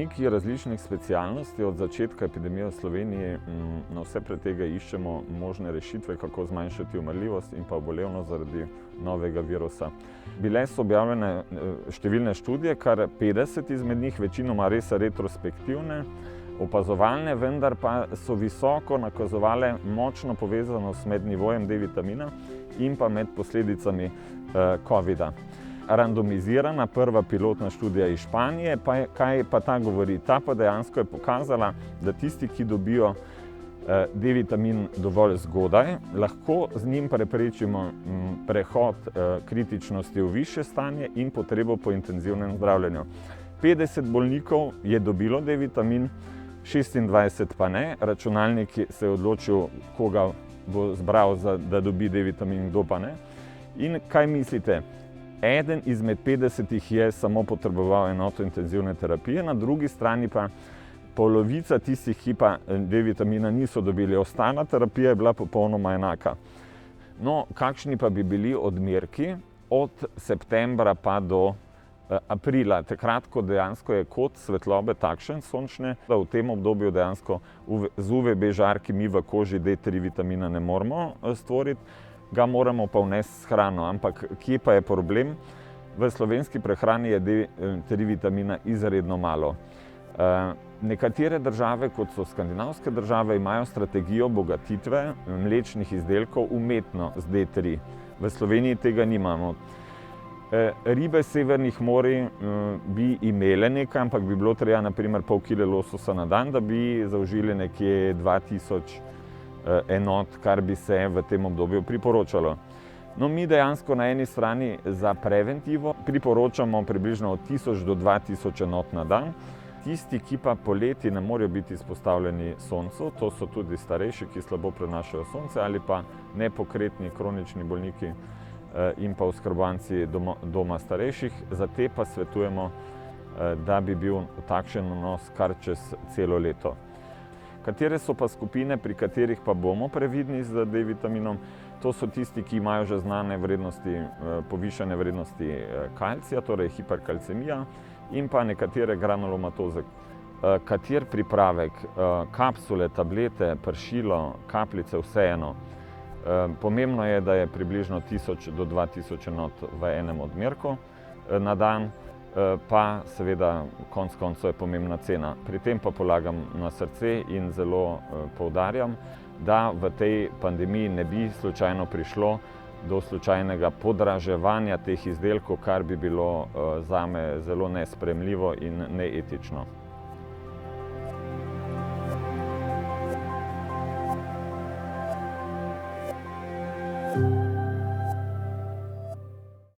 Bolniki različnih specialnosti od začetka epidemije v Sloveniji na vse pred tega iščemo možne rešitve, kako zmanjšati umrljivost in pa obolevnost zaradi novega virusa. Bile so objavljene številne študije, kar 50 izmed njih, večinoma res retrospektivne, opazovalne, vendar pa so visoko nakazovale močno povezanost med nivojem D-vitamina in pa med posledicami covida. Randomizirana prva pilotna študija iz Španije, kaj pa ta govori? Ta pa dejansko je pokazala, da tisti, ki dobijo D-vitamin dovolj zgodaj, lahko z njim preprečimo prehod kritičnosti v višje stanje in potrebo po intenzivnem zdravljenju. 50 bolnikov je dobilo D-vitamin, 26 pa ne. Računalnik se je odločil, koga bo zbral, da dobi D-vitamin, kdo pa ne. In kaj mislite? Eden izmed 50 je samo potreboval enoto intenzivne terapije, na drugi strani pa polovica tistih, ki pa D-vitamina niso dobili. Ostala terapija je bila popolnoma enaka. No, kakšni pa bi bili odmerki od septembra pa do aprila, takrat, ko dejansko je kot svetlobe takšen sončne, da v tem obdobju dejansko z UVB žarki mi v koži D3 vitamina ne moremo stvoriti, ga moramo pa vnesti s hrano. Ampak kje pa je problem? V slovenski prehrani je D3 vitamina izredno malo. Nekatere države, kot so skandinavske države, imajo strategijo bogatitve mlečnih izdelkov umetno z D3. V Sloveniji tega nimamo. Ribe severnih morij bi imele nekaj, ampak bi bilo treba naprimer pol kile lososa na dan, da bi zaužili nekje 2000 enot, kar bi se v tem obdobju priporočalo. No, mi dejansko na eni strani za preventivo priporočamo približno od 1000 do 2000 enot na dan. Tisti, ki pa poleti ne morejo biti izpostavljeni soncu, to so tudi starejši, ki slabo prenašajo sonce, ali pa nepokretni kronični bolniki in pa oskrbovanci doma starejših, za te pa svetujemo, da bi bil takšen vnos kar čez celo leto. Katere so pa skupine, pri katerih pa bomo previdni z D-vitaminom? To so tisti, ki imajo že znane vrednosti, povišane vrednosti kalcija, torej hiperkalcemija in pa nekatere granulomatoze. Kater pripravek, kapsule, tablete, pršilo, kapljice, vseeno. Pomembno je, da je približno 1000 do 2000 enot v enem odmerku na dan, pa seveda konec koncev je pomembna cena. Pri tem pa polagam na srce in zelo poudarjam, da v tej pandemiji ne bi slučajno prišlo do slučajnega podraževanja teh izdelkov, kar bi bilo zame zelo nesprejemljivo in neetično.